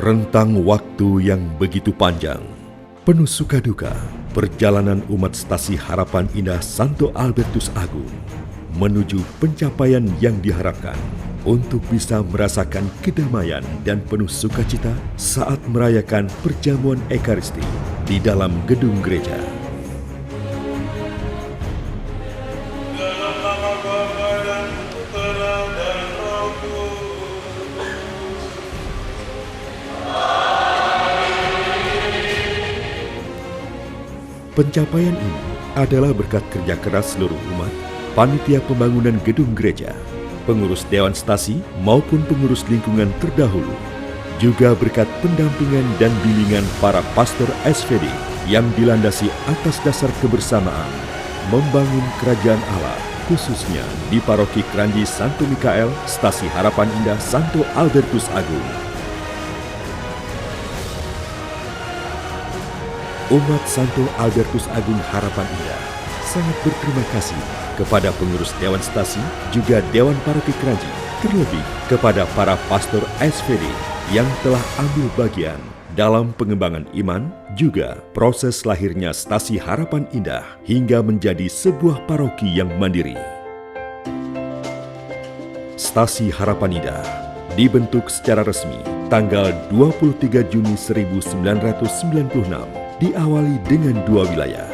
Rentang waktu yang begitu panjang, penuh suka duka, perjalanan umat Stasi Harapan Indah Santo Albertus Agung menuju pencapaian yang diharapkan untuk bisa merasakan kedamaian dan penuh sukacita saat merayakan perjamuan Ekaristi di dalam gedung gereja. Pencapaian ini adalah berkat kerja keras seluruh umat, panitia pembangunan gedung gereja, pengurus Dewan Stasi maupun pengurus lingkungan terdahulu, juga berkat pendampingan dan bimbingan para pastor SVD yang dilandasi atas dasar kebersamaan membangun kerajaan Allah, khususnya di Paroki Kranji Santo Mikael, Stasi Harapan Indah Santo Albertus Agung. Umat Santo Albertus Agung Harapan Indah sangat berterima kasih kepada pengurus Dewan Stasi, juga Dewan Paroki Kranji, terlebih kepada para pastor SVD yang telah ambil bagian dalam pengembangan iman, juga proses lahirnya Stasi Harapan Indah hingga menjadi sebuah paroki yang mandiri. Stasi Harapan Indah dibentuk secara resmi tanggal 23 Juni 1996, diawali dengan 2 wilayah.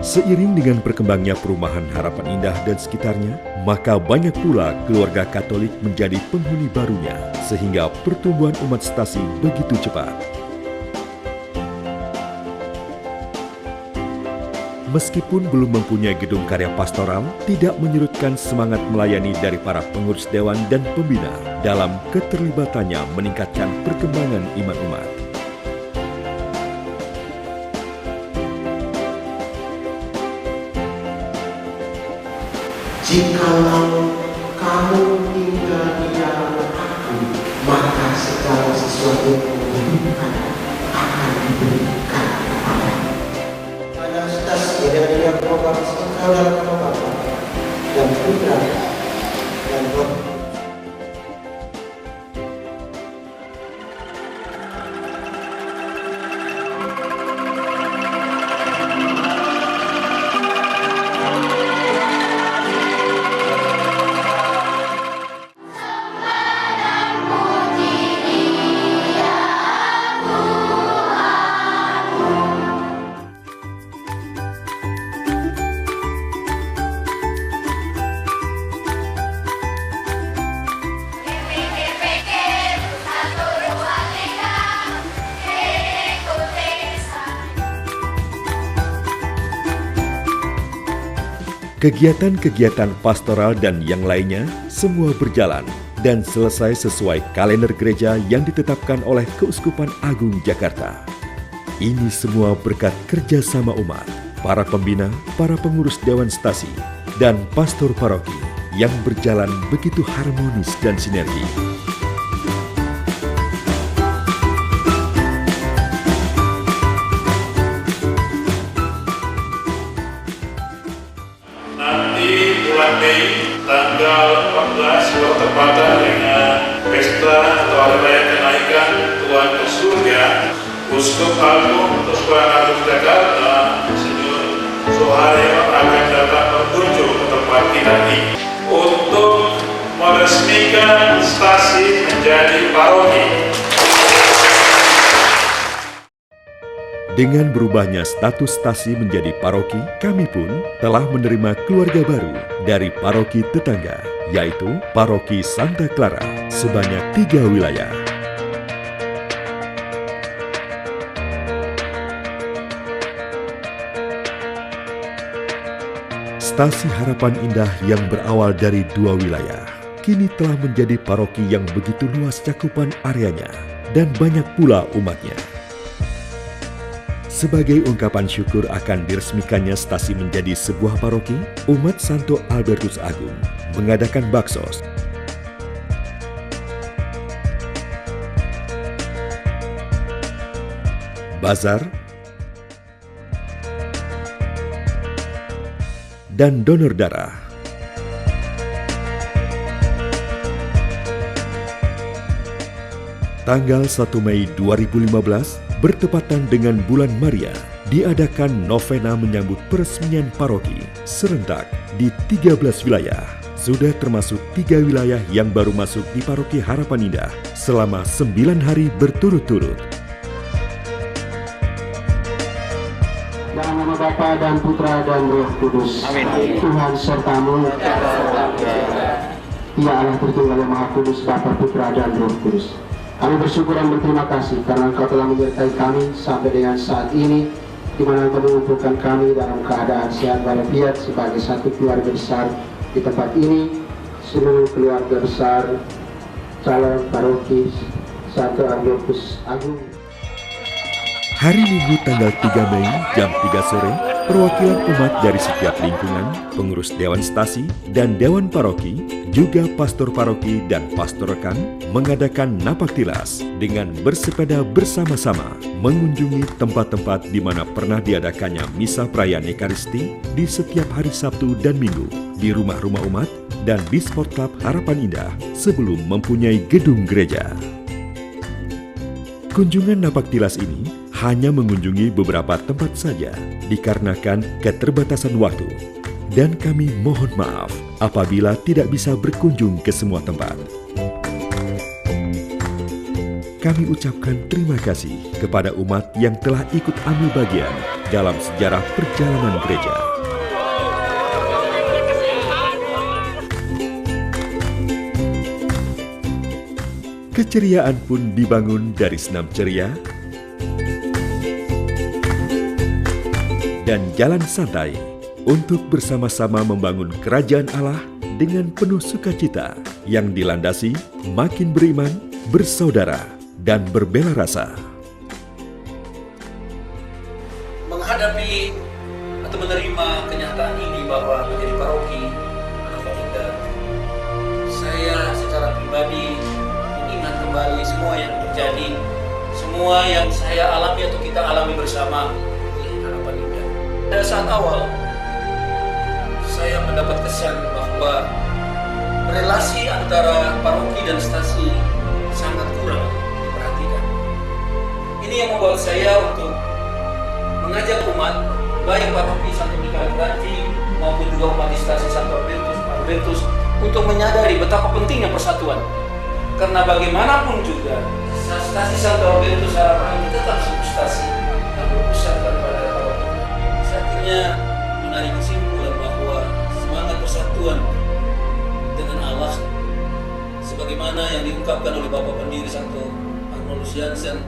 Seiring dengan berkembangnya perumahan Harapan Indah dan sekitarnya, maka banyak pula keluarga Katolik menjadi penghuni barunya, sehingga pertumbuhan umat Stasi begitu cepat. Meskipun belum mempunyai gedung karya pastoral, tidak menyurutkan semangat melayani dari para pengurus dewan dan pembina dalam keterlibatannya meningkatkan perkembangan iman umat. Jikalau kamu tinggal di dalam aku, maka segala sesuatu yang dibutuhkan akan diberikan kepadamu. Pada Stasi dan yang membaptis engkau dalam nama Bapa dan Putra dan Roh. Kegiatan-kegiatan pastoral dan yang lainnya semua berjalan dan selesai sesuai kalender gereja yang ditetapkan oleh Keuskupan Agung Jakarta. Ini semua berkat kerjasama umat, para pembina, para pengurus Dewan Stasi, dan pastor paroki yang berjalan begitu harmonis dan sinergi. Mei tanggal 14 bertepatan dengan pesta atau hari raya kenaikan Tuhan ke surga, Uskup Agung Tuhan Agung Jakarta Senior Soeharyo akan datang berkunjung ke tempat kita ini untuk meresmikan Stasi menjadi paroki. Dengan berubahnya status Stasi menjadi paroki, kami pun telah menerima keluarga baru dari paroki tetangga, yaitu Paroki Santa Clara, sebanyak 3 wilayah. Stasi Harapan Indah yang berawal dari 2 wilayah, kini telah menjadi paroki yang begitu luas cakupan areanya dan banyak pula umatnya. Sebagai ungkapan syukur akan diresmikannya Stasi menjadi sebuah paroki, umat Santo Albertus Agung mengadakan baksos, bazar, dan donor darah. Tanggal 1 Mei 2015 bertepatan dengan bulan Maria, diadakan novena menyambut peresmian paroki serentak di 13 wilayah. Sudah termasuk 3 wilayah yang baru masuk di Paroki Harapan Indah selama 9 hari berturut-turut. Dalam nama Bapa dan Putra dan Roh Kudus. Amin. Tuhan sertamu. Ya Allah Tritunggal yang Maha Kudus, Bapa, Putra dan Roh Kudus. Kami bersyukur dan berterima kasih karena Engkau telah menyertai kami sampai dengan saat ini, di mana Engkau mengumpulkan kami dalam keadaan sehat walafiat sebagai satu keluarga besar di tempat ini. Seluruh keluarga besar calon paroki Santo Ambrosius Agung. Hari Minggu tanggal 3 Mei jam 3 sore, perwakilan umat dari setiap lingkungan, pengurus Dewan Stasi dan Dewan Paroki, juga pastor paroki dan pastor rekan mengadakan napak tilas dengan bersepeda bersama-sama mengunjungi tempat-tempat di mana pernah diadakannya misa perayaan Ekaristi di setiap hari Sabtu dan Minggu, di rumah-rumah umat dan di Sport Club Harapan Indah sebelum mempunyai gedung gereja. Kunjungan napak tilas ini hanya mengunjungi beberapa tempat saja dikarenakan keterbatasan waktu, dan kami mohon maaf apabila tidak bisa berkunjung ke semua tempat. Kami ucapkan terima kasih kepada umat yang telah ikut ambil bagian dalam sejarah perjalanan gereja. Keceriaan pun dibangun dari senam ceria dan jalan santai untuk bersama-sama membangun kerajaan Allah dengan penuh sukacita yang dilandasi makin beriman, bersaudara, dan berbela rasa. Menghadapi atau menerima kenyataan ini bahwa menjadi paroki Harapan Indah, saya secara pribadi mengingat kembali semua yang terjadi, semua yang saya alami atau kita alami bersama di Harapan Indah. Pada saat awal, saya mendapat kesan bahwa relasi antara paroki dan stasi sangat kurang diperhatikan. Ini yang membuat saya untuk mengajak umat, baik paroki Santo Mikael Ganti maupun juga umat di stasi Santo Albertus, untuk menyadari betapa pentingnya persatuan. Karena bagaimanapun juga, stasi Santo Albertus Harapan ini tetap sebuah stasi yang berpusat pada paroki. Akhirnya menarik kesimpulan bahwa semangat persatuan dengan Allah sebagaimana yang diungkapkan oleh Bapak Pendiri Santo Agnolus Jansen,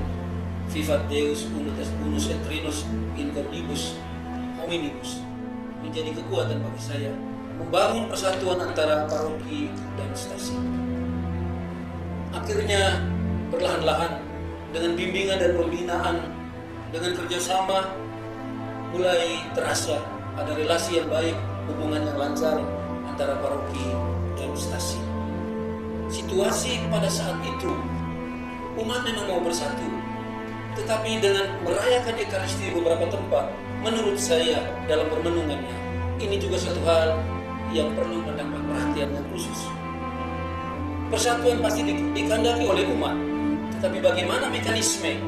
Vivat Deus unus et trinus in cornibus hominibus, menjadi kekuatan bagi saya membangun persatuan antara paroki dan stasi. Akhirnya perlahan-lahan dengan bimbingan dan pembinaan, dengan kerjasama, mulai terasa ada relasi yang baik, hubungan yang lancar antara paroki dan stasi. Situasi pada saat itu, umat memang mau bersatu, tetapi dengan merayakan Ekaristi di beberapa tempat, menurut saya dalam permenungannya, ini juga satu hal yang perlu mendapat perhatian yang khusus. Persatuan pasti dikehendaki oleh umat, tetapi bagaimana mekanisme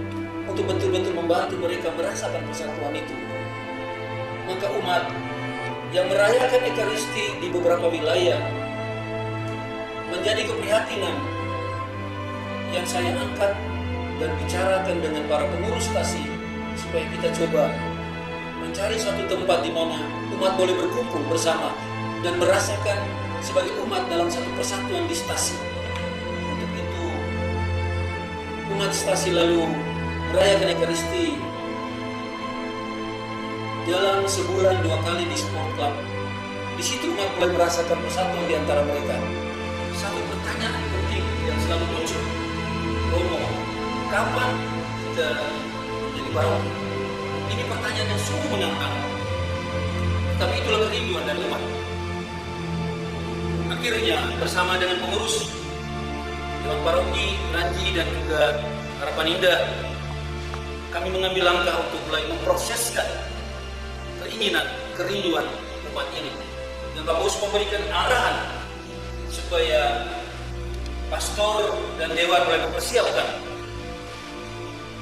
untuk betul-betul membantu mereka merasakan persatuan itu? Maka umat yang merayakan Ekaristi di beberapa wilayah menjadi keprihatinan yang saya angkat dan bicarakan dengan para pengurus stasi, supaya kita coba mencari suatu tempat di mana umat boleh berkumpul bersama dan merasakan sebagai umat dalam satu persatuan di stasi. Untuk itu umat stasi lalu merayakan Ekaristi dalam sebulan 2 kali di Sport Club. Di situ umat mulai merasakan persatuan di antara mereka. Satu pertanyaan penting yang selalu muncul, Romo, kapan kita menjadi paroki? Ini pertanyaan yang sungguh menantang. Tapi itulah kerinduan dari umat. Akhirnya bersama dengan pengurus Dewan Paroki, Ranji dan juga Harapan Indah, kami mengambil langkah untuk mulai memproseskan keinginan, kerinduan umat ini. Dan Bapak Us memberikan arahan supaya pastor dan dewan mulai mempersiapkan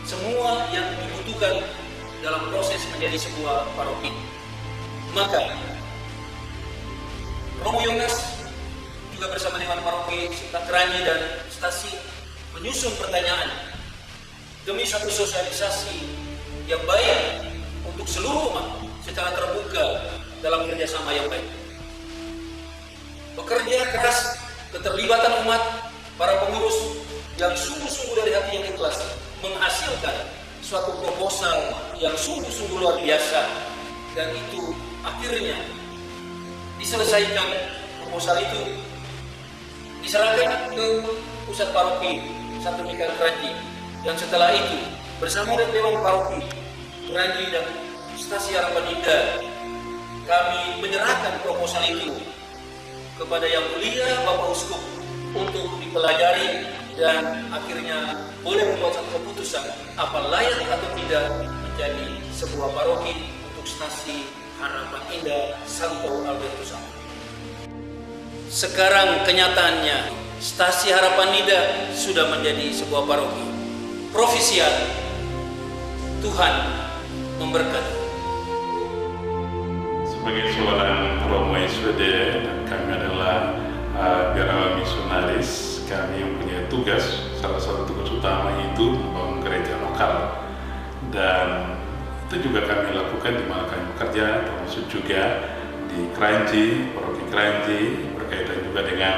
semua yang dibutuhkan dalam proses menjadi sebuah paroki. Maka Romo Yonas juga bersama dengan paroki Keranji dan Stasi menyusun pertanyaan demi satu sosialisasi yang baik untuk seluruh umat secara terbuka dalam kerjasama yang baik. Bekerja keras, keterlibatan umat, para pengurus yang sungguh-sungguh dari hati yang ikhlas menghasilkan suatu proposal yang sungguh-sungguh luar biasa, dan itu akhirnya diselesaikan. Proposal itu diserahkan ke pusat paroki Santo Mikael Keranji, dan setelah itu bersama dengan Dewan Paroki Keranji dan Stasi Harapan Indah kami menyerahkan proposal itu kepada Yang Mulia Bapak Uskup untuk dipelajari dan akhirnya boleh membuat satu keputusan apa layak atau tidak menjadi sebuah paroki untuk Stasi Harapan Indah Santo Albertus. Sekarang kenyataannya Stasi Harapan Indah sudah menjadi sebuah paroki profisial. Tuhan memberkati. Sebagai seorang Romo SVD, dan kami adalah biarawan misionaris, kami mempunyai tugas, salah satu tugas utama itu membangun gereja lokal, dan itu juga kami lakukan di mana kami bekerja, termasuk juga di Keranji, paroki Keranji, berkaitan juga dengan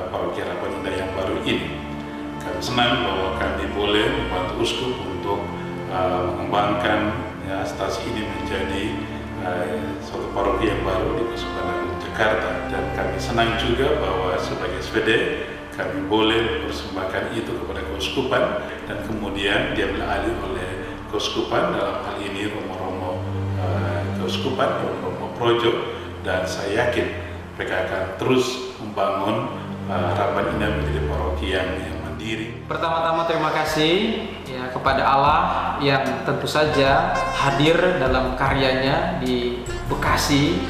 paroki Harapan Indah yang baru ini. Kami senang bahwa kami boleh membantu uskup untuk mengembangkan stasi ini menjadi suatu paroki yang baru di Keuskupan Agung Jakarta, dan kami senang juga bahwa sebagai SPD kami boleh mempersembahkan itu kepada keuskupan dan kemudian diambil alih oleh keuskupan, dalam hal ini romo-romo keuskupan, romo-romo projo, dan saya yakin mereka akan terus membangun Harapan Indah menjadi paroki yang mandiri. Pertama-tama terima kasih ya kepada Allah yang tentu saja hadir dalam karyanya di Bekasi,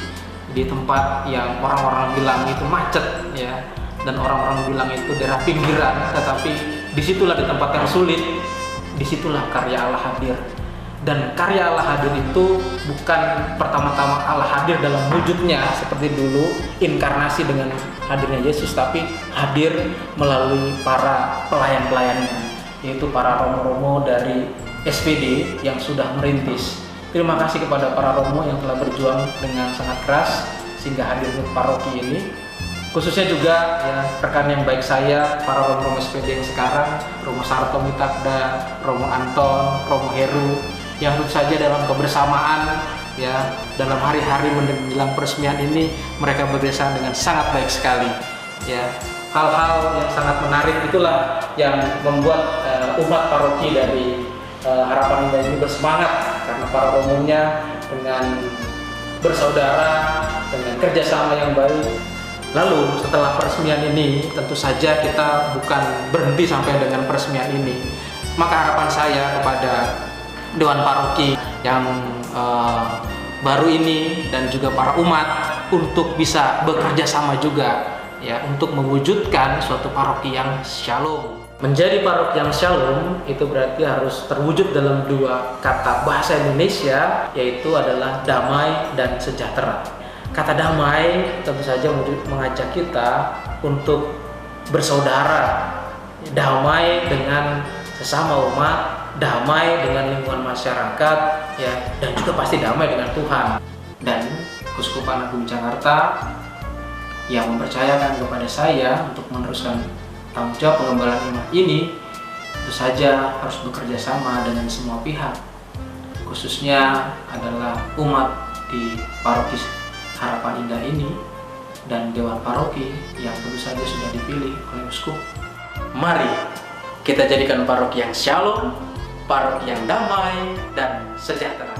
di tempat yang orang-orang bilang itu macet ya, dan orang-orang bilang itu daerah pinggiran, tetapi disitulah di tempat yang sulit, disitulah karya Allah hadir. Dan karya Allah hadir itu bukan pertama-tama Allah hadir dalam wujudnya seperti dulu inkarnasi dengan hadirnya Yesus, tapi hadir melalui para pelayan-pelayannya, yaitu para romo-romo dari SPD yang sudah merintis. Terima kasih kepada para romo yang telah berjuang dengan sangat keras sehingga hadir ke paroki ini. Khususnya juga ya, rekan yang baik saya, para romo-romo SPD yang sekarang, Romo Sarto Mitakda, Romo Anton, Romo Heru, yang tentu saja dalam kebersamaan ya dalam hari-hari menjelang peresmian ini mereka bekerja dengan sangat baik sekali ya. Hal-hal yang sangat menarik itulah yang membuat umat paroki dari Harapan Indah ini bersemangat, karena para romonya dengan bersaudara, dengan kerjasama yang baik. Lalu setelah peresmian ini tentu saja kita bukan berhenti sampai dengan peresmian ini, maka harapan saya kepada Dewan Paroki yang baru ini dan juga para umat untuk bisa bekerja sama juga ya untuk mewujudkan suatu paroki yang shalom. Menjadi paroki yang shalom itu berarti harus terwujud dalam dua kata bahasa Indonesia, yaitu adalah damai dan sejahtera. Kata damai tentu saja mengajak kita untuk bersaudara, damai dengan sesama umat, damai dengan lingkungan masyarakat ya, dan juga pasti damai dengan Tuhan. Dan Keuskupan Agung Jakarta yang mempercayakan kepada saya untuk meneruskan tanggung jawab pengembalaan iman ini tentu saja harus bekerja sama dengan semua pihak, khususnya adalah umat di paroki Harapan Indah ini dan Dewan Paroki yang tentu saja sudah dipilih oleh uskup. Mari kita jadikan paroki yang shalom, paroki yang damai dan sejahtera.